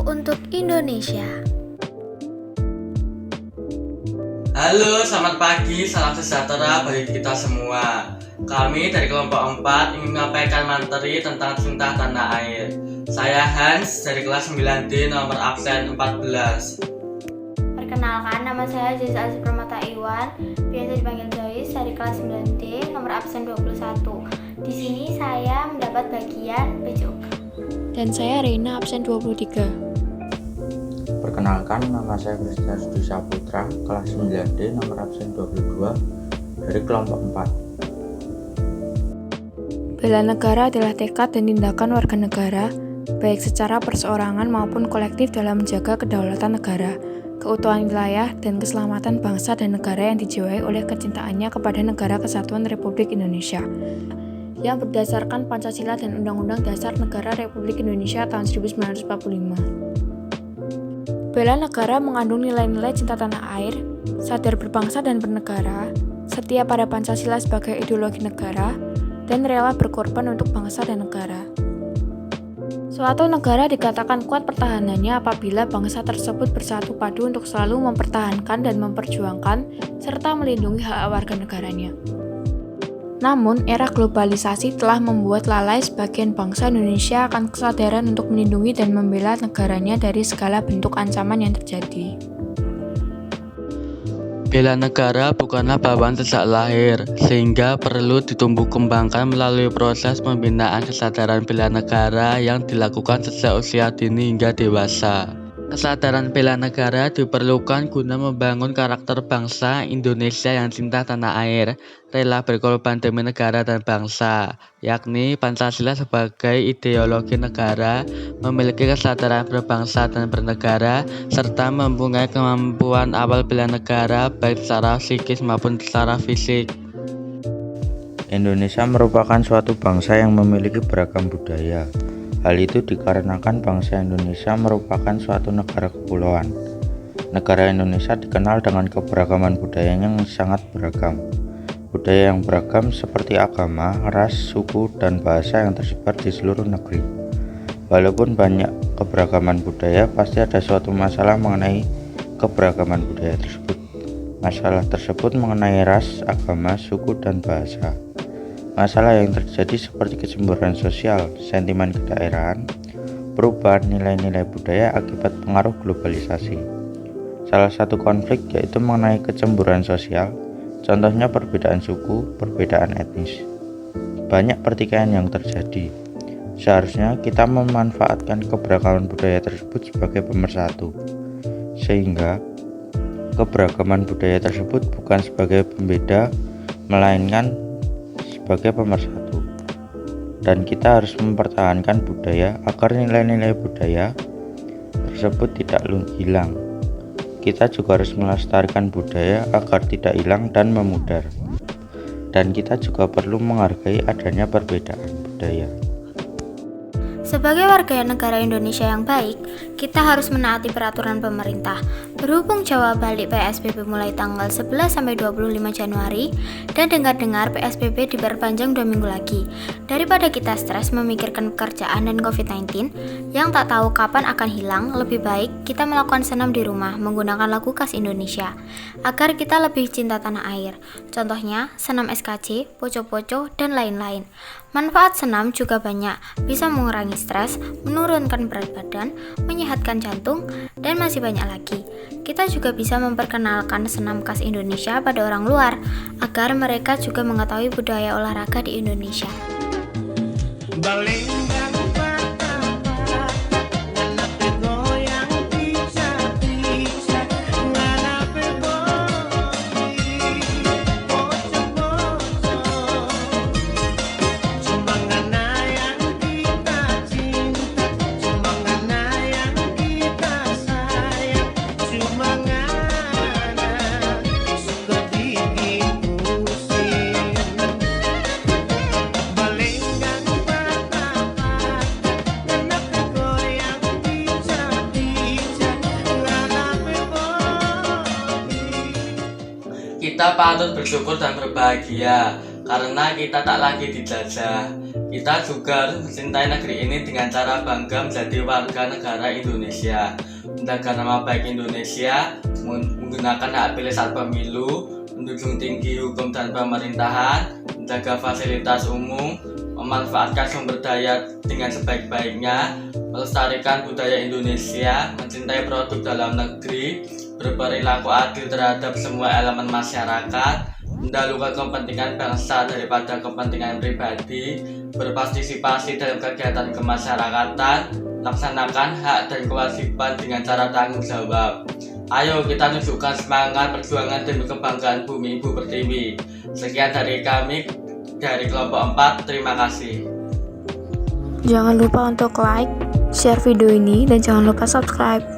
untuk Indonesia. Halo, selamat pagi, salam sejahtera bagi kita semua. Kami dari kelompok 4 ingin menyampaikan materi tentang cinta tanah air. Saya Hans dari kelas 9D nomor absen 14. Perkenalkan, nama saya Jasa Asih Permata Iwan, biasa dipanggil Joyce, dari kelas 9D nomor absen 21. Di sini saya mendapat bagian PJOK. Dan saya Reina absen 23. Perkenalkan, nama saya Christian Sudi Saputra, kelas 9D nomor absen 22 dari kelompok 4. Bela negara adalah tekad dan tindakan warga negara, baik secara perseorangan maupun kolektif dalam menjaga kedaulatan negara, keutuhan wilayah, dan keselamatan bangsa dan negara yang dijiwai oleh kecintaannya kepada Negara Kesatuan Republik Indonesia, yang berdasarkan Pancasila dan Undang-Undang Dasar Negara Republik Indonesia tahun 1945. Bela negara mengandung nilai-nilai cinta tanah air, sadar berbangsa dan bernegara, setia pada Pancasila sebagai ideologi negara, dan rela berkorban untuk bangsa dan negara. Suatu negara dikatakan kuat pertahanannya apabila bangsa tersebut bersatu padu untuk selalu mempertahankan dan memperjuangkan serta melindungi hak warga negaranya. Namun, era globalisasi telah membuat lalai sebagian bangsa Indonesia akan kesadaran untuk melindungi dan membela negaranya dari segala bentuk ancaman yang terjadi. Bela negara bukanlah bawaan sejak lahir, sehingga perlu ditumbuh kembangkan melalui proses pembinaan kesadaran bela negara yang dilakukan sejak usia dini hingga dewasa. Kesadaran bela negara diperlukan guna membangun karakter bangsa Indonesia yang cinta tanah air, rela berkorban demi negara dan bangsa, yakni Pancasila sebagai ideologi negara, memiliki kesadaran berbangsa dan bernegara, serta mempunyai kemampuan awal bela negara baik secara psikis maupun secara fisik. Indonesia merupakan suatu bangsa yang memiliki beragam budaya. Hal itu dikarenakan bangsa Indonesia merupakan suatu negara kepulauan. Negara Indonesia dikenal dengan keberagaman budayanya yang sangat beragam. Budaya yang beragam seperti agama, ras, suku, dan bahasa yang tersebar di seluruh negeri. Walaupun banyak keberagaman budaya, pasti ada suatu masalah mengenai keberagaman budaya tersebut. Masalah tersebut mengenai ras, agama, suku, dan bahasa. Masalah yang terjadi seperti kecemburuan sosial, sentimen kedaerahan, perubahan nilai-nilai budaya akibat pengaruh globalisasi. Salah satu konflik yaitu mengenai kecemburuan sosial, contohnya perbedaan suku, perbedaan etnis. Banyak pertikaian yang terjadi. Seharusnya kita memanfaatkan keberagaman budaya tersebut sebagai pemersatu, sehingga keberagaman budaya tersebut bukan sebagai pembeda, melainkan sebagai pemersatu. Dan kita harus mempertahankan budaya agar nilai-nilai budaya tersebut tidak hilang. Kita juga harus melestarikan budaya agar tidak hilang dan memudar. Dan kita juga perlu menghargai adanya perbedaan budaya. Sebagai warga negara Indonesia yang baik, kita harus menaati peraturan pemerintah. Berhubung Jawa balik PSBB mulai tanggal 11 sampai 25 Januari dan dengar-dengar PSBB diperpanjang 2 minggu lagi. Daripada kita stres memikirkan pekerjaan dan COVID-19 yang tak tahu kapan akan hilang, lebih baik kita melakukan senam di rumah menggunakan lagu khas Indonesia agar kita lebih cinta tanah air. Contohnya senam SKJ, poco-poco, dan lain-lain. Manfaat senam juga banyak, bisa mengurangi stres, menurunkan berat badan, menyehatkan jantung, dan masih banyak lagi. Kita juga bisa memperkenalkan senam khas Indonesia pada orang luar, agar mereka juga mengetahui budaya olahraga di Indonesia. Kita patut bersyukur dan berbahagia karena kita tak lagi dijajah. Kita juga harus mencintai negeri ini dengan cara bangga menjadi warga negara Indonesia, menjaga nama baik Indonesia, menggunakan hak pilih saat pemilu, menjunjung tinggi hukum dan pemerintahan, menjaga fasilitas umum, memanfaatkan sumber daya dengan sebaik-baiknya, melestarikan budaya Indonesia, mencintai produk dalam negeri, berperilaku adil terhadap semua elemen masyarakat, mendahulukan kepentingan bangsa daripada kepentingan pribadi, berpartisipasi dalam kegiatan kemasyarakatan, laksanakan hak dan kewajiban dengan cara tanggung jawab. Ayo kita tunjukkan semangat perjuangan demi kebanggaan bumi Ibu Pertiwi. Sekian dari kami dari kelompok 4, terima kasih. Jangan lupa untuk like, share video ini, dan jangan lupa subscribe.